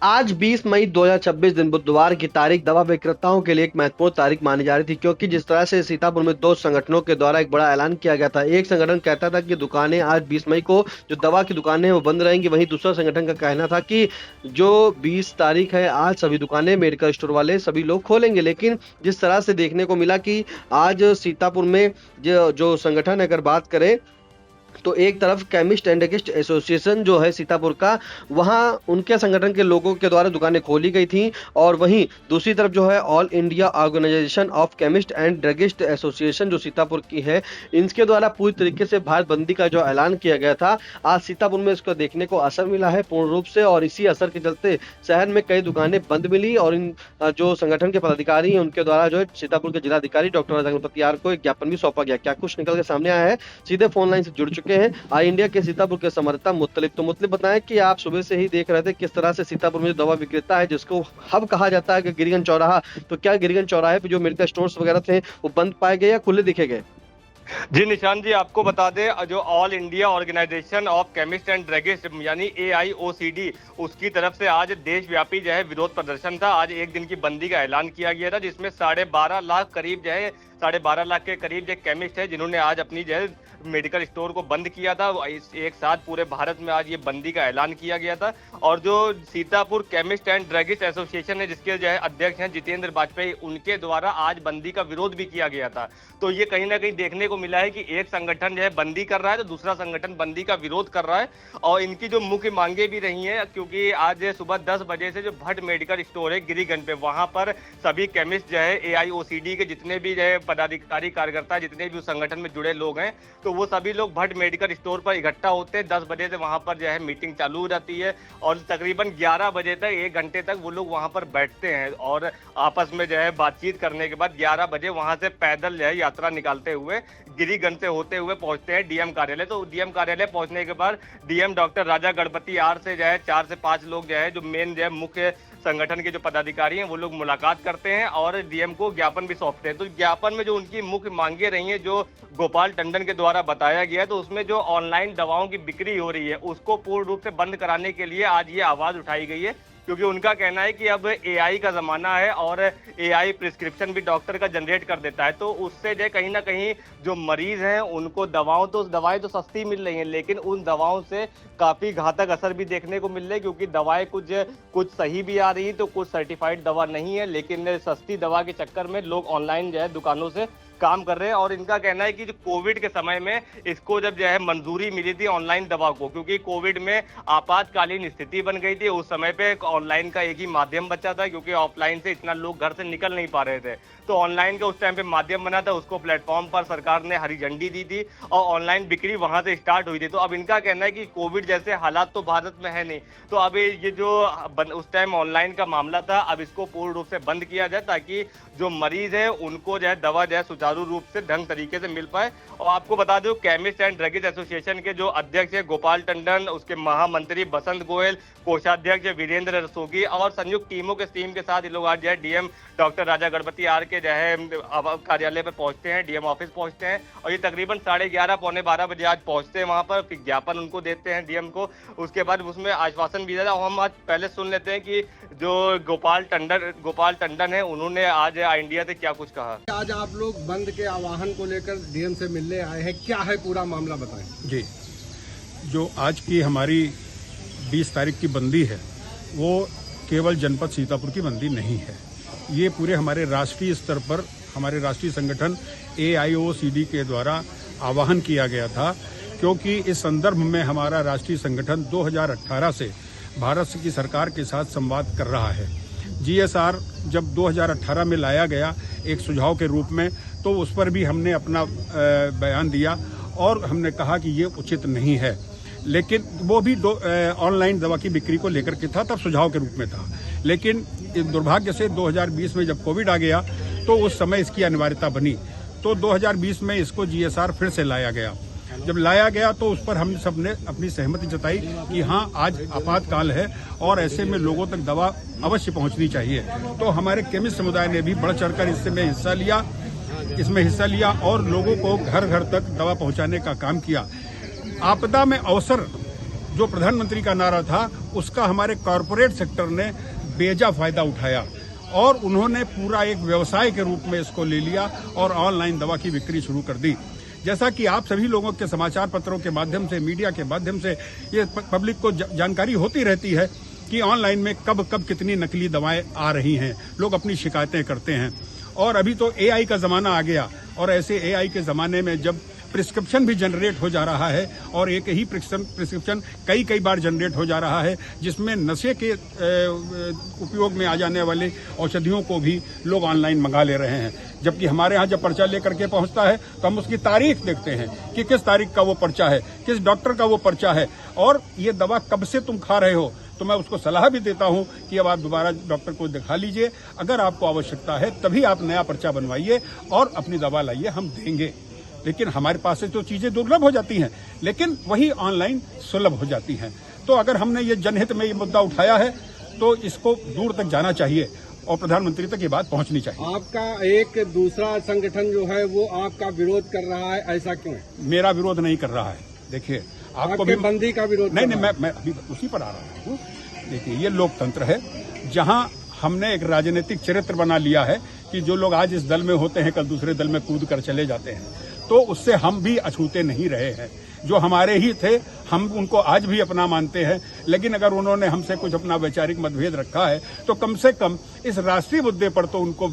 आज 20 मई 2026 दिन बुधवार की तारीख दवा विक्रेताओं के लिए एक महत्वपूर्ण तारीख मानी जा रही थी, क्योंकि जिस तरह से सीतापुर में दो संगठनों के द्वारा एक बड़ा ऐलान किया गया था। एक संगठन कहता था कि दुकानें आज 20 मई को जो दवा की दुकानें हैं वो बंद रहेंगी, वहीं दूसरा संगठन का कहना था कि जो 20 तारीख है आज सभी दुकानें मेडिकल स्टोर वाले सभी लोग खोलेंगे। लेकिन जिस तरह से देखने को मिला कि आज सीतापुर में जो संगठन अगर बात करें तो एक तरफ केमिस्ट एंड ड्रगिस्ट एसोसिएशन जो है सीतापुर का, वहां उनके संगठन के लोगों के द्वारा दुकानें खोली गई थी, और वहीं दूसरी तरफ जो है all India organisation of chemist and druggist association जो सीतापुर की है, इनके द्वारा पूरी तरीके से भारत बंदी का जो ऐलान किया गया था, आज सीतापुर में इसको देखने को असर मिला है पूर्ण रूप से। और इसी असर के चलते शहर में कई दुकानें बंद मिली, और इन जो संगठन के पदाधिकारी हैं उनके द्वारा जो है सीतापुर के जिलाधिकारी डॉक्टर राजा गणपति आर को एक ज्ञापन भी सौंपा गया। क्या कुछ निकल के सामने आया है, सीधे फोन लाइन से जुड़ चुके हैं आई इंडिया के सीतापुर के संवाददाता मुत्तलिब। तो मुत्तलिब बताएं कि आप सुबह से ही देख रहे थे किस तरह से सीतापुर में जो दवा विक्रेता है, जिसको हब कहा जाता है कि गिरिगन चौराहा, तो क्या गिरिगन चौराहे पे जो मेडिकल स्टोर्स वगैरह थे वो बंद पाए गए या खुले दिखे गए? जी निशान जी, आपको बता दें जो all India organisation of chemist and druggist यानी AIOCD उसकी तरफ से आज देशव्यापी जो है विरोध प्रदर्शन था। आज एक दिन की बंदी का ऐलान किया गया था, जिसमें 12.5 लाख करीब जो है 12.5 लाख के करीब जो केमिस्ट है जिन्होंने आज अपनी जो है मेडिकल स्टोर को बंद किया था। एक साथ पूरे भारत में आज ये बंदी का ऐलान किया गया था। और जो Sitapur chemist and druggist association है जिसके जो है अध्यक्ष हैं जितेंद्र वाजपेयी, उनके द्वारा आज बंदी का विरोध भी किया गया था। तो ये कहीं ना कहीं देखने को मिला है कि एक संगठन जो है बंदी कर रहा है तो दूसरा संगठन बंदी का विरोध कर रहा है। और इनकी जो मुख्य मांगे भी रही हैं, क्योंकि आज सुबह 10 बजे से जो भट्ट मेडिकल स्टोर है गिरिगंज पे, वहां पर सभी केमिस्ट जो है AIOCD के जितने भी जो है पदाधिकारी कार्यकर्ता जितने भी उस संगठन में जुड़े लोग हैं, तो वो सभी लोग भट्ट मेडिकल स्टोर पर इकट्ठा होते हैं। 10 बजे से वहां पर जो है मीटिंग चालू हो जाती है और तकरीबन 11 बजे तक 1 घंटे तक वो लोग वहां पर बैठते हैं और आपस में जो है बातचीत करने के बाद 11 बजे वहां से पैदल जो है यात्रा निकालते हुए गिरिगंज से होते हुए पहुंचते हैं DM कार्यालय। तो DM कार्यालय पहुंचने के बाद DM doctor Raja Ganapati R से जो है 4 से 5 लोग जो है जो मेन जो है मुख्य संगठन के जो पदाधिकारी हैं वो लोग मुलाकात करते हैं और DM को ज्ञापन भी सौंपते हैं। तो ज्ञापन में जो उनकी मुख्य मांगे रही हैं, जो गोपाल टंडन के द्वारा बताया गया है, तो उसमें जो ऑनलाइन दवाओं की बिक्री हो रही है उसको पूर्ण रूप से बंद कराने के लिए आज ये आवाज उठाई गई है। क्योंकि उनका कहना है कि अब AI का जमाना है और AI प्रिस्क्रिप्शन भी डॉक्टर का जनरेट कर देता है, तो उससे जो कहीं ना कहीं जो मरीज हैं उनको दवाएं तो सस्ती मिल रही हैं, लेकिन उन दवाओं से काफी घातक असर भी देखने को मिल रहे हैं। क्योंकि दवाएं कुछ सही भी आ रही है तो कुछ सर्टिफाइड दवा नहीं है, लेकिन सस्ती दवा के चक्कर में लोग ऑनलाइन जो है दुकानों से काम कर रहे हैं। और इनका कहना है कि जो कोविड के समय में इसको जब जो है मंजूरी मिली थी ऑनलाइन दवा को, क्योंकि कोविड में आपातकालीन स्थिति बन गई थी, उस समय पे ऑनलाइन का एक ही माध्यम बचा था, क्योंकि ऑफलाइन से इतना लोग घर से निकल नहीं पा रहे थे। तो ऑनलाइन का उस टाइम पे माध्यम बना था, उसको प्लेटफॉर्म पर सरकार ने हरी झंडी दी थी और ऑनलाइन बिक्री वहां से स्टार्ट हुई थी। तो अब इनका कहना है कि कोविड जैसे हालात तो भारत में है नहीं, तो अब ये जो उस टाइम ऑनलाइन का मामला था अब इसको पूर्ण रूप से बंद किया जाए, ताकि जो मरीज है उनको जो है दवा जो है सुचारू रूप से ढंग तरीके से मिल पाए। और आपको बता दूं केमिस्ट एंड ड्रगिस्ट एसोसिएशन के जो अध्यक्ष है गोपाल टंडन, उसके महामंत्री बसंत गोयल, कोषाध्यक्ष वीरेंद्र रस्तोगी और संयुक्त टीमों के टीम के साथ ये लोग आज जो है DM doctor Raja Ganapati R के जो है कार्यालय पर पहुंचते हैं, DM ऑफिस पहुंचते हैं और ये तकरीबन 11:30 पौने 12 बजे आज पहुंचते हैं वहां पर, ज्ञापन उनको देते हैं DM को। उसके बाद उसमें आश्वासन भी दिया। हम आज पहले सुन लेते हैं कि जो गोपाल टंडन है उन्होंने आज इंडिया से क्या कुछ कहा। आज आप लोग बंद के आह्वान को लेकर DM से मिलने आए हैं, क्या है पूरा मामला बताएं। जी, जो आज की हमारी 20 तारीख की बंदी है वो केवल जनपद सीतापुर की बंदी नहीं है, ये पूरे हमारे राष्ट्रीय स्तर पर हमारे राष्ट्रीय संगठन AIOCD के द्वारा आह्वान किया गया था। क्योंकि इस संदर्भ में हमारा राष्ट्रीय संगठन 2018 से भारत की सरकार के साथ संवाद कर रहा है। GSR जब 2018 में लाया गया एक सुझाव के रूप में, तो उस पर भी हमने अपना बयान दिया और हमने कहा कि ये उचित नहीं है, लेकिन वो भी ऑनलाइन दवा की बिक्री को लेकर के था, तब सुझाव के रूप में था। लेकिन दुर्भाग्य से 2020 में जब कोविड आ गया तो उस समय इसकी अनिवार्यता बनी, तो 2020 में इसको GSR फिर से लाया गया। जब लाया गया तो उस पर हम सब ने अपनी सहमति जताई कि हाँ आज आपातकाल है और ऐसे में लोगों तक दवा अवश्य पहुंचनी चाहिए। तो हमारे केमिस्ट समुदाय ने भी बढ़ चढ़कर इसमें हिस्सा लिया और लोगों को घर घर तक दवा पहुंचाने का काम किया। आपदा में अवसर जो प्रधानमंत्री का नारा था उसका हमारे कॉरपोरेट सेक्टर ने बेजा फायदा उठाया और उन्होंने पूरा एक व्यवसाय के रूप में इसको ले लिया और ऑनलाइन दवा की बिक्री शुरू कर दी। जैसा कि आप सभी लोगों के समाचार पत्रों के माध्यम से, मीडिया के माध्यम से ये पब्लिक को जानकारी होती रहती है कि ऑनलाइन में कब कब कितनी नकली दवाएं आ रही हैं, लोग अपनी शिकायतें करते हैं। और अभी तो एआई का जमाना आ गया और ऐसे एआई के जमाने में जब प्रिस्क्रिप्शन भी जनरेट हो जा रहा है और एक ही प्रिस्क्रिप्शन कई बार जनरेट हो जा रहा है, जिसमें नशे के उपयोग में आ जाने वाले औषधियों को भी लोग ऑनलाइन मंगा ले रहे हैं। जबकि हमारे यहाँ जब पर्चा लेकर के पहुंचता है तो हम उसकी तारीख देखते हैं कि किस तारीख का वो पर्चा है, किस डॉक्टर का वो पर्चा है और ये दवा कब से तुम खा रहे हो। तो मैं उसको सलाह भी देता हूं कि अब आप दोबारा डॉक्टर को दिखा लीजिए, अगर आपको आवश्यकता है तभी आप नया पर्चा बनवाइए और अपनी दवा लाइए, हम देंगे। लेकिन हमारे पास से तो चीजें दुर्लभ हो जाती हैं, लेकिन वही ऑनलाइन सुलभ हो जाती हैं। तो अगर हमने ये जनहित में ये मुद्दा उठाया है तो इसको दूर तक जाना चाहिए और प्रधानमंत्री तक ये बात पहुंचनी चाहिए। आपका एक दूसरा संगठन जो है वो आपका विरोध कर रहा है, ऐसा क्यों? मेरा विरोध नहीं कर रहा है। देखिए, आपको भी बंदी का विरोध नहीं, मैं अभी उसी पर आ रहा हूँ। देखिए, ये लोकतंत्र है जहाँ हमने एक राजनीतिक चरित्र बना लिया है कि जो लोग आज इस दल में होते हैं कल दूसरे दल में कूद कर चले जाते हैं, तो उससे हम भी अछूते नहीं रहे हैं। जो हमारे ही थे हम उनको आज भी अपना मानते हैं, लेकिन अगर उन्होंने हमसे कुछ अपना वैचारिक मतभेद रखा है तो कम से कम इस राष्ट्रीय मुद्दे पर तो उनको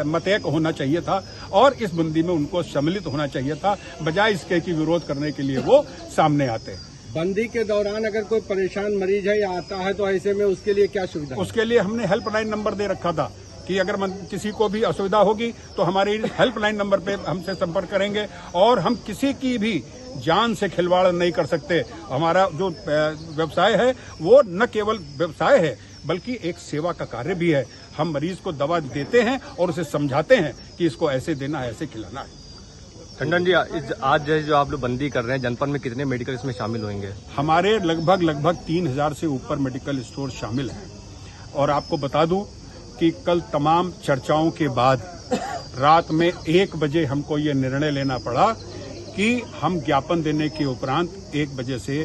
मतैक होना चाहिए था और इस बंदी में उनको सम्मिलित होना चाहिए था, बजाय इसके कि विरोध करने के लिए वो सामने आते हैं। बंदी के दौरान अगर कोई परेशान मरीज है या आता है तो ऐसे में उसके लिए क्या सुविधा? उसके लिए हमने हेल्पलाइन नंबर दे रखा था कि अगर किसी को भी असुविधा होगी तो हमारे हेल्पलाइन नंबर पे हमसे संपर्क करेंगे और हम किसी की भी जान से खिलवाड़ नहीं कर सकते। हमारा जो व्यवसाय है वो न केवल व्यवसाय है बल्कि एक सेवा का कार्य भी है। हम मरीज को दवा देते हैं और उसे समझाते हैं कि इसको ऐसे देना है, ऐसे खिलाना है। टंडन जी, आज जो आप लोग बंदी कर रहे हैं, जनपद में कितने मेडिकल इसमें शामिल होंगे? हमारे लगभग 3000 से ऊपर मेडिकल स्टोर शामिल हैं और आपको बता दूं कि कल तमाम चर्चाओं के बाद रात में 1 बजे हमको ये निर्णय लेना पड़ा कि हम ज्ञापन देने के उपरांत 1 बजे से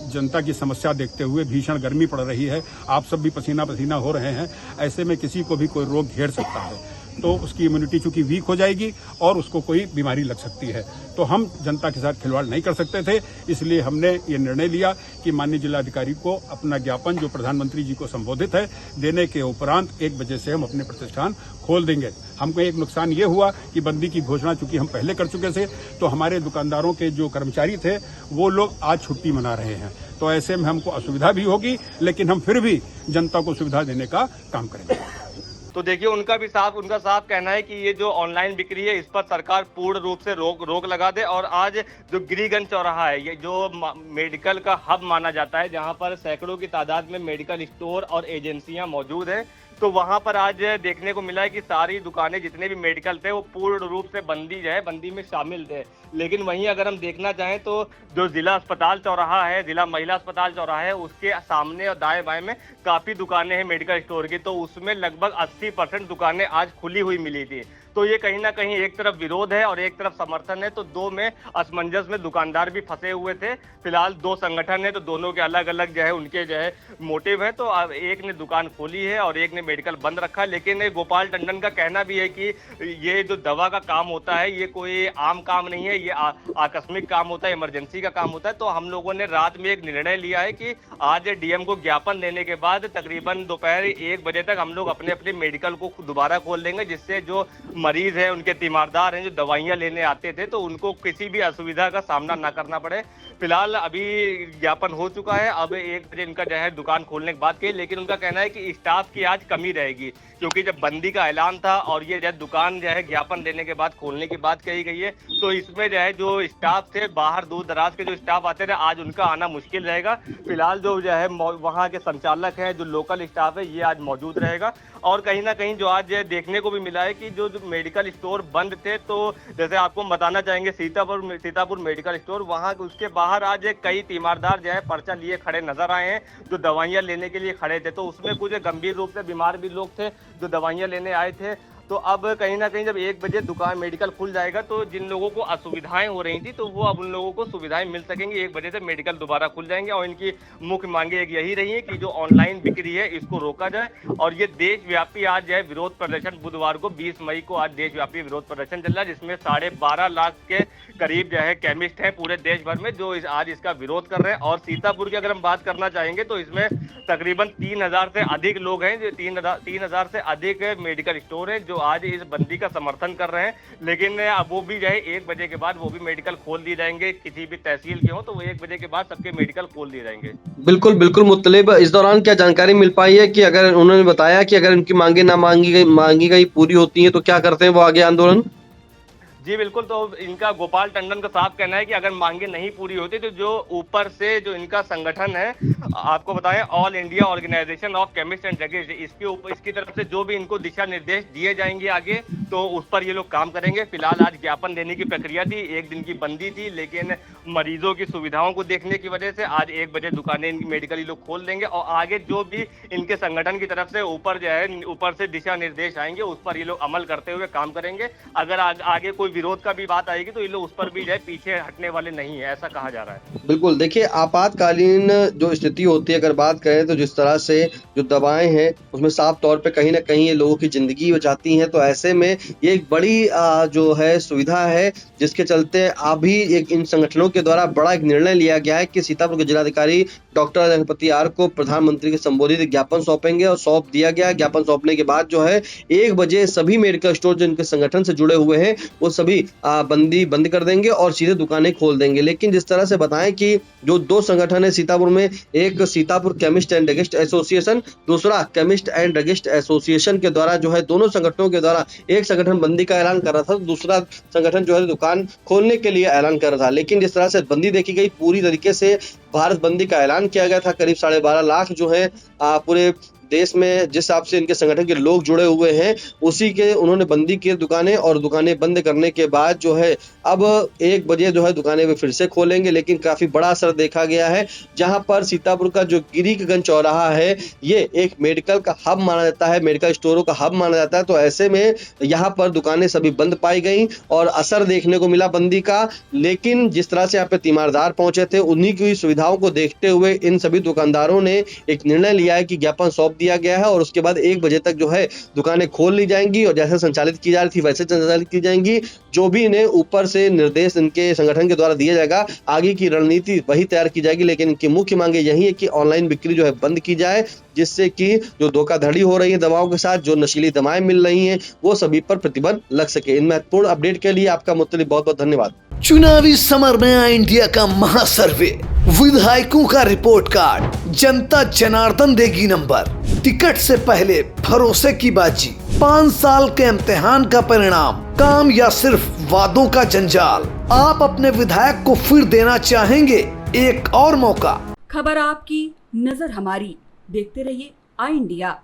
जनता की समस्या देखते हुए, भीषण गर्मी पड़ रही है, आप सब भी पसीना पसीना हो रहे हैं, ऐसे में किसी को भी कोई रोग घेर सकता है तो उसकी इम्यूनिटी चूंकि वीक हो जाएगी और उसको कोई बीमारी लग सकती है। तो हम जनता के साथ खिलवाड़ नहीं कर सकते थे, इसलिए हमने ये निर्णय लिया कि माननीय जिलाधिकारी को अपना ज्ञापन जो प्रधानमंत्री जी को संबोधित है देने के उपरांत 1 बजे से हम अपने प्रतिष्ठान खोल देंगे। हमको एक नुकसान ये हुआ कि बंदी की घोषणा चूंकि हम पहले कर चुके थे तो हमारे दुकानदारों के जो कर्मचारी थे वो लोग आज छुट्टी मना रहे हैं, तो ऐसे में हमको असुविधा भी होगी, लेकिन हम फिर भी जनता को सुविधा देने का काम करेंगे। तो देखिए, उनका साफ कहना है कि ये जो ऑनलाइन बिक्री है इस पर सरकार पूर्ण रूप से रोक लगा दे। और आज जो गिरिगंज चौराहा है, ये जो मेडिकल का हब माना जाता है, जहां पर सैकड़ों की तादाद में मेडिकल स्टोर और एजेंसियां मौजूद हैं, तो वहां पर आज देखने को मिला है कि सारी दुकानें जितने भी मेडिकल थे वो पूर्ण रूप से बंदी में शामिल थे। लेकिन वहीं अगर हम देखना चाहें तो जो जिला अस्पताल चौराहा है, जिला महिला अस्पताल चौराहा है, उसके सामने और दाएं बाएं में काफी दुकानें हैं मेडिकल स्टोर की, तो उसमें लगभग 80% दुकानें आज खुली हुई मिली थी। तो ये कहीं ना कहीं एक तरफ विरोध है और एक तरफ समर्थन है, तो दो में असमंजस में दुकानदार भी फंसे हुए थे। फिलहाल 2 संगठन है तो दोनों के अलग अलग जो है उनके जो है मोटिव है। तो एक ने दुकान खोली है और एक ने मेडिकल बंद रखा है। लेकिन गोपाल टंडन का कहना भी है कि ये जो दवा का काम होता है ये कोई आम काम नहीं है, ये आकस्मिक काम होता है, इमरजेंसी का काम होता है। तो हम लोगों ने रात में एक निर्णय लिया है कि आज डीएम को ज्ञापन देने के बाद तकरीबन दोपहर 1 बजे तक हम लोग अपने अपने मेडिकल को दोबारा खोल देंगे, जिससे जो मरीज है, उनके तीमारदार हैं जो दवाइयां लेने आते थे, तो उनको किसी भी असुविधा का सामना ना करना पड़े। फिलहाल अभी ज्ञापन हो चुका है, अब 1 बजे इनका जो है दुकान खोलने की बात कही, लेकिन उनका कहना है कि स्टाफ की आज कमी रहेगी, क्योंकि जब बंदी का ऐलान था और ये जो दुकान जो है ज्ञापन देने के बाद खोलने की बात कही गई है, तो इसमें जो है जो स्टाफ थे बाहर दूर दराज के जो स्टाफ आते थे, आज उनका आना मुश्किल रहेगा। फिलहाल जो है वहाँ के संचालक है, जो लोकल स्टाफ है, ये आज मौजूद रहेगा। और कहीं ना कहीं जो आज देखने को भी मिला है कि जो मेडिकल स्टोर बंद थे, तो जैसे आपको बताना चाहेंगे सीतापुर मेडिकल स्टोर, वहाँ उसके बाहर आज कई तीमारदार जो है पर्चा लिए खड़े नजर आए हैं, जो दवाइयां लेने के लिए खड़े थे। तो उसमें कुछ गंभीर रूप से बीमार भी लोग थे जो दवाइयां लेने आए थे। तो अब कहीं ना कहीं जब 1 बजे दुकान मेडिकल खुल जाएगा तो जिन लोगों को असुविधाएं हो रही थी तो वो अब उन लोगों को सुविधाएं मिल सकेंगी। 1 बजे से मेडिकल दोबारा खुल जाएंगे और इनकी मुख्य मांगे एक यही रही है कि जो ऑनलाइन बिक्री है इसको रोका जाए। और ये देशव्यापी आज जो है विरोध प्रदर्शन, बुधवार को 20 मई को आज देशव्यापी विरोध प्रदर्शन चल रहा है, जिसमें 12.5 लाख के करीब जो है केमिस्ट हैं पूरे देश भर में जो आज इसका विरोध कर रहे हैं। और सीतापुर की अगर हम बात करना चाहेंगे तो इसमें तकरीबन 3000 से अधिक लोग हैं, जो 3000 से अधिक मेडिकल स्टोर हैं जो आज इस बंदी का समर्थन कर रहे हैं। लेकिन अब वो भी जो है 1 बजे के बाद वो भी मेडिकल खोल दिए जाएंगे, किसी भी तहसील के हो तो वो 1 बजे के बाद सबके मेडिकल खोल दिए जाएंगे। बिल्कुल बिल्कुल मुत्तलिब, इस दौरान क्या जानकारी मिल पाई है कि अगर उन्होंने बताया कि अगर इनकी मांगे ना मांगी गई पूरी होती हैं तो क्या करते हैं वो आगे आंदोलन? जी बिल्कुल, तो इनका गोपाल टंडन का साफ कहना है कि अगर मांगे नहीं पूरी होती तो जो ऊपर से जो इनका संगठन है, आपको बताएं all India organisation of chemist and druggist, इसकी तरफ से जो भी इनको दिशा निर्देश दिए जाएंगे आगे तो उस पर ये लोग काम करेंगे। फिलहाल आज ज्ञापन देने की प्रक्रिया थी, 1 दिन की बंदी थी, लेकिन मरीजों की सुविधाओं को देखने की वजह से आज 1 बजे दुकानें मेडिकल ये लोग खोल देंगे और आगे जो भी इनके संगठन की तरफ से ऊपर जो है ऊपर से दिशा निर्देश आएंगे उस पर ये लोग अमल करते हुए काम करेंगे। अगर आगे कोई विरोध का भी बात आएगी तो ये लोग उस पर भी जो है पीछे हटने वाले नहीं है, ऐसा कहा जा रहा है। बिल्कुल, देखिए आपातकालीन जो स्थिति होती है अगर बात करें तो जिस तरह से जो दवाएं हैं उसमें साफ तौर पे कहीं ना कहीं ये लोगों की जिंदगी बचाती हैं, तो ऐसे में ये एक बड़ी जो है सुविधा है जिसके चलते अभी एक इन संगठनों के द्वारा बड़ा एक निर्णय लिया गया है कि सीतापुर के जिलाधिकारी डॉक्टर जनपति आर को प्रधानमंत्री के संबोधित ज्ञापन सौंपेंगे और सौंप दिया गया। ज्ञापन सौंपने के बाद जो है 1 बजे सभी मेडिकल स्टोर जो इनके संगठन से जुड़े हुए हैं वो सभी बंद कर देंगे और सीधे दुकानें खोल देंगे। लेकिन जिस तरह से बताएं कि जो 2 संगठन है सीतापुर में, एक Sitapur chemist and druggist association, दूसरा केमिस्ट एंड ड्रगिस्ट एसोसिएशन के द्वारा जो है दोनों संगठनों के द्वारा एक संगठन बंदी का ऐलान कर रहा था, दूसरा संगठन जो है दुकान खोलने के लिए ऐलान कर रहा था। लेकिन जिस तरह से बंदी देखी गई, पूरी तरीके से भारत बंदी का ऐलान किया गया था। करीब 12.5 लाख जो है पूरे देश में जिस हिसाब से इनके संगठन के लोग जुड़े हुए हैं उसी के उन्होंने बंदी की दुकानें, और दुकानें बंद करने के बाद जो है अब 1 बजे जो है दुकानें वे फिर से खोलेंगे। लेकिन काफी बड़ा असर देखा गया है, जहां पर सीतापुर का जो गिरीगंज चौराहा है ये एक मेडिकल का हब माना जाता है, मेडिकल स्टोरों का हब माना जाता है। तो ऐसे में यहाँ पर दुकानें सभी बंद पाई गई और असर देखने को मिला बंदी का। लेकिन जिस तरह से यहाँ पे तीमारदार पहुंचे थे उन्हीं की सुविधाओं को देखते हुए इन सभी दुकानदारों ने एक निर्णय लिया है कि ज्ञापन सौंप दिया गया है और उसके बाद 1 बजे तक जो है दुकानें खोल ली जाएंगी और जैसे संचालित की जा रही थी वैसे संचालित की जाएंगी। जो भी इन्हें ऊपर से निर्देश इनके संगठन के द्वारा दिया जाएगा, आगे की रणनीति वही तैयार की जाएगी। लेकिन इनकी मुख्य मांगे यही है कि ऑनलाइन बिक्री जो है बंद की जाए, जिससे कि जो धोखाधड़ी हो रही है दवाओं के साथ, जो नशीली दवाएं मिल रही हैं, वो सभी पर प्रतिबंध लग सके। इन महत्वपूर्ण अपडेट के लिए आपका मुत्तलिब बहुत बहुत धन्यवाद। चुनावी समर में आया इंडिया का महासर्वे, विधायकों का रिपोर्ट कार्ड, जनता जनार्दन देगी नंबर, टिकट से पहले भरोसे की बाजी, 5 साल के इम्तिहान का परिणाम, काम या सिर्फ वादों का जंजाल। आप अपने विधायक को फिर देना चाहेंगे एक और मौका? खबर आपकी, नजर हमारी, देखते रहिए आई इंडिया।